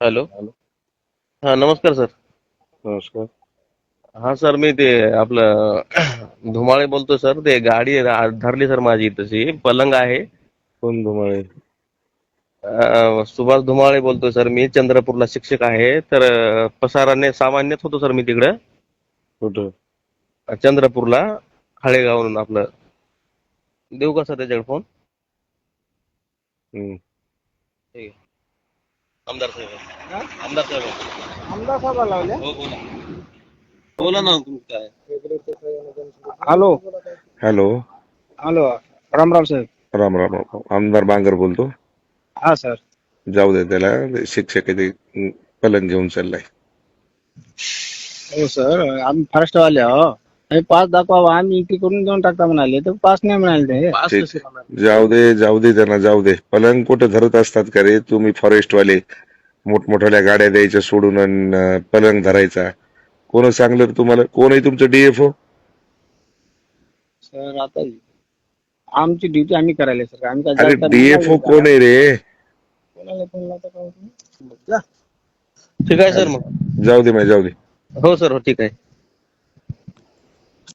Hello. Hello. हा, नमस्कार sir. नमस्कार. हा सर, मी ते आपलं धुमाळे बोलतो सर. ते गाडी धरली सर माझी, तशी पलंग आहे. कोण धुमाळे? सुभाष धुमाळे बोलतोय सर. मी चंद्रपूरला शिक्षक आहे. तर पसाराने सामान्यत होतो सर मी तिकडं कुठं? चंद्रपूरला, खाळेगावरून. आपलं देऊ का सर त्याच्याकडे फोन? हम्म. ठीक आहे. आमदार साहेब. आमदार साहेब. आमदार साहेब लावल्या. हो, बोला. बोला ना, तुमचं काय? Hello. Hello. Hello. Ram Ram साहेब. राम राम राम. आमदार बांगर बोलतो. हा सर. जाऊ दे त्याला. शिक्षक आहे ते, पलंग घेऊन चाललाय. हो सर, आम्ही फॉरेस्टवाले आहो. हे पास दाखवा, आम्ही इकडे करून देऊन टाकता म्हणाले, तर पास नाही म्हणाले ते. पास ठीक. कसे होणार? जाऊ दे त्यांना, जाऊ दे. पलंग कुठं धरत असतात का रे तुम्ही? फॉरेस्टवाले मोठमोठ्या गाड्या द्यायच्या सोडून आणि पलंग धरायचा. कोण सांगलं तुम्हाला? कोण आहे तुमचं डीएफओ? सर आता आमची ड्युटी आम्ही करायला सर. आम्ही काय अरे जास्त डीएफओ कोण आहे रे? कोणाला फोन लावता का हो तुम्ही? जा. ठीक आहे सर मग. जाऊ दे. हो सर, हो, ठीक आहे.